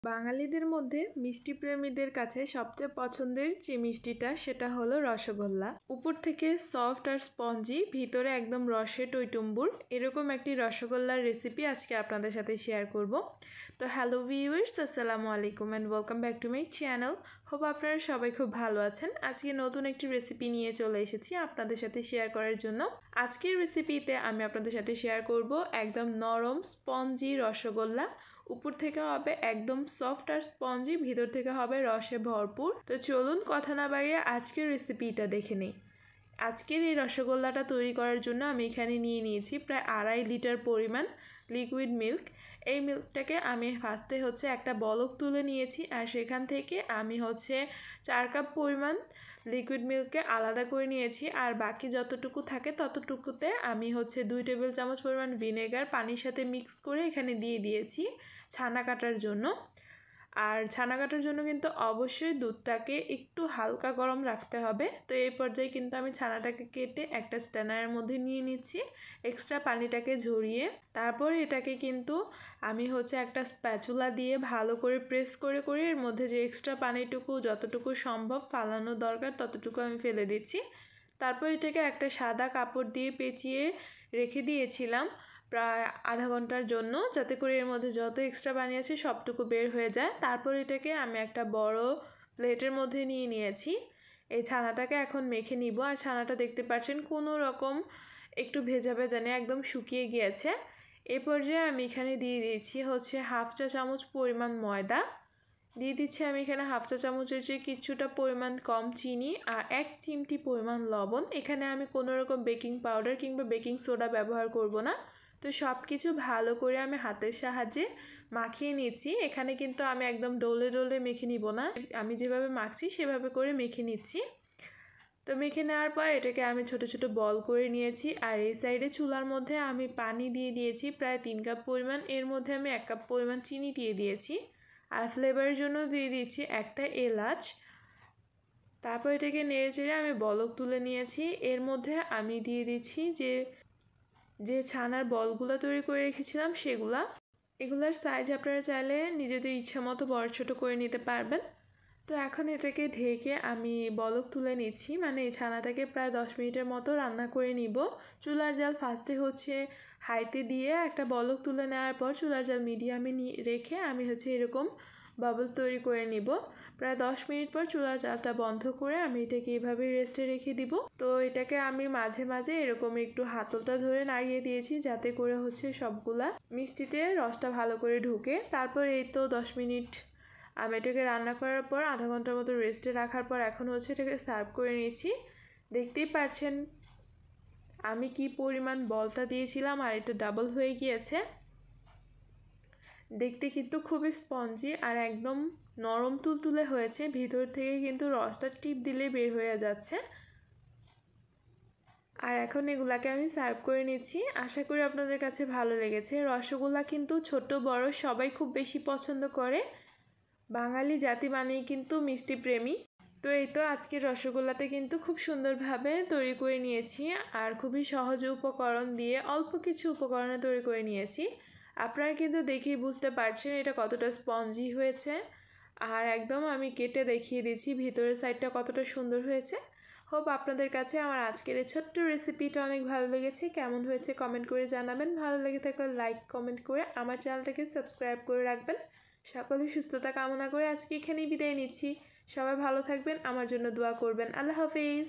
বাঙালিদের মধ্যে মিষ্টি প্রেমীদের কাছে সবচেয়ে পছন্দের যে মিষ্টিটা সেটা হলো রসগোল্লা। উপর থেকে সফট আর স্পঞ্জি, ভিতরে একদম রসে টইটুম্বুর, এরকম একটি রসগোল্লার রেসিপি আজকে আপনাদের সাথে শেয়ার করব। তো হ্যালো ভিউয়ার্স, আসসালামু আলাইকুম and welcome back to my channel. Hope আপনারা সবাই খুব ভালো আছেন। আজকে নতুন একটি রেসিপি নিয়ে চলে এসেছি আপনাদের সাথে শেয়ার করার জন্য। আজকের রেসিপিতে আমি আপনাদের সাথে শেয়ার করব একদম নরম স্পঞ্জি রসগোল্লা। উপর থেকে হবে একদম সফট আর স্পঞ্জি, ভিতর থেকে হবে রসে ভরপুর। তো চলুন কথা না বাড়িয়ে আজকের রেসিপিটা দেখে নিই। আজকের এই রসগোল্লাটা তৈরি করার জন্য আমি এখানে নিয়ে নিয়েছি প্রায় 2.5 লিটার পরিমাণ লিকুইড মিল্ক। এই মিল্কটাকে আমি ফার্স্টে একটা বলক তুলে নিয়েছি, আর সেখান থেকে আমি 4 কাপ পরিমাণ লিকুইড মিল্ককে আলাদা করে নিয়েছি, আর বাকি যতটুকু থাকে ততটুকুতে আমি 2 টেবিল চামচ পরিমাণ ভিনেগার পানির সাথে মিক্স করে এখানে দিয়ে দিয়েছি ছানা কাটার জন্য। আর ছানা কাটার জন্য কিন্তু অবশ্যই দুধটাকে একটু হালকা গরম রাখতে হবে। তো এই পর্যায়ে কিন্তু আমি ছানাটাকে কেটে একটা স্ট্যানারের মধ্যে নিয়ে নিচ্ছি, এক্সট্রা পানিটাকে ঝরিয়ে। তারপর এটাকে কিন্তু আমি একটা স্প্যাচুলা দিয়ে ভালো করে প্রেস করে করে এর মধ্যে যে এক্সট্রা পানিটুকু যতটুকু সম্ভব ফালানো দরকার ততটুকু আমি ফেলে দিচ্ছি। তারপর এটাকে একটা সাদা কাপড় দিয়ে পেঁচিয়ে রেখে দিয়েছিলাম প্রায় আধা ঘন্টার জন্য, যাতে করে এর মধ্যে যত এক্সট্রা পানি আছে সবটুকু বের হয়ে যায়। তারপর এটাকে আমি একটা বড় প্লেটের মধ্যে নিয়ে নিয়েছি। এই ছানাটাকে এখন মেখে নিব। আর ছানাটা দেখতে পাচ্ছেন কোনো রকম একটু ভেজা ভেজা নেই, একদম শুকিয়ে গিয়েছে। এ পর্যায়ে আমি এখানে দিয়ে দিয়েছি 1/2 চা চামচ পরিমাণ ময়দা, দিয়ে দিচ্ছি আমি এখানে 1/2 চা চামচের চেয়ে কিছুটা পরিমাণ কম চিনি, আর 1 চিমটি পরিমাণ লবণ। এখানে আমি কোনো রকম বেকিং পাউডার কিংবা বেকিং সোডা ব্যবহার করব না। তো সব কিছু ভালো করে আমি হাতের সাহায্যে মাখিয়ে নিচ্ছি। এখানে কিন্তু আমি একদম ডলে ডলে মেখে নিব না, আমি যেভাবে মাখছি সেভাবে করে মেখে নিচ্ছি। তো মেখে নেওয়ার পর এটাকে আমি ছোট ছোট বল করে নিয়েছি। আর এই সাইডে চুলার মধ্যে আমি পানি দিয়ে দিয়েছি প্রায় 3 কাপ পরিমাণ, এর মধ্যে আমি 1 কাপ পরিমাণ চিনি দিয়ে দিয়েছি, আর ফ্লেভারের জন্য দিয়ে দিচ্ছি একটা এলাচ। তারপর এটাকে নেড়ে চেড়ে আমি বলক তুলে নিয়েছি। এর মধ্যে আমি দিয়ে দিচ্ছি যে ছানার বলগুলো তৈরি করে রেখেছিলাম এগুলার সাইজ আপনারা চাইলে নিজেদের ইচ্ছা মতো বড় ছোট করে নিতে পারবেন। তো এখন এটাকে ঢেকে আমি বলক তুলে নিচ্ছি, মানে এই ছানাটাকে প্রায় 10 মিনিটের মতো রান্না করে নিব। চুলার জাল ফার্স্টে হাইতে দিয়ে একটা বলক তুলে নেওয়ার পর চুলার জাল মিডিয়ামে রেখে আমি এরকম বাবল তৈরি করে নিব। প্রায় 10 মিনিট পর চুলার জালটা বন্ধ করে আমি এটাকে এইভাবে রেস্টে রেখে দিব। তো এটাকে আমি মাঝে মাঝে এরকম একটু হাতলটা ধরে নাড়িয়ে দিয়েছি, যাতে করে সবগুলা মিষ্টিতে রসটা ভালো করে ঢুকে। তারপর এই তো 10 মিনিট আমি এটাকে রান্না করার পর আধা ঘন্টার মতো রেস্টে রাখার পর এখন এটাকে সার্ভ করে নিয়েছি। দেখতেই পাচ্ছেন আমি কি পরিমাণ বলটা দিয়েছিলাম, আর এটা ডাবল হয়ে গিয়েছে। দেখতে কিন্তু খুবই স্পঞ্জি আর একদম নরম তুলতুলে হয়েছে, ভিতর থেকে কিন্তু রসটা টিপ দিলে বের হয়ে যাচ্ছে। আর এখন এগুলাকে আমি সার্ভ করে নিচ্ছি। আশা করি আপনাদের কাছে ভালো লেগেছে। রসগোল্লা কিন্তু ছোট বড় সবাই খুব বেশি পছন্দ করে। বাঙালি জাতি মানেই কিন্তু মিষ্টি প্রেমী। তো এই তো আজকের রসগোল্লাটা কিন্তু খুব সুন্দরভাবে তৈরি করে নিয়েছি, আর খুবই সহজ উপকরণ দিয়ে অল্প কিছু উপকরণে তৈরি করে নিয়েছি। আপনারা কিন্তু দেখেই বুঝতে পারছেন এটা কতটা স্পঞ্জি হয়েছে, আর একদম আমি কেটে দেখিয়ে দিচ্ছি ভিতরের সাইডটা কতটা সুন্দর হয়েছে। হোপ আপনাদের কাছে আমার আজকের এই ছোট্ট রেসিপিটা অনেক ভালো লেগেছে। কেমন হয়েছে কমেন্ট করে জানাবেন। ভালো লেগে থাকলে লাইক কমেন্ট করে আমার চ্যানেলটাকে সাবস্ক্রাইব করে রাখবেন। সকলের সুস্থতা কামনা করে আজকে এখানেই বিদায় নিচ্ছি। সবাই ভালো থাকবেন, আমার জন্য দোয়া করবেন। আল্লাহ হাফেজ।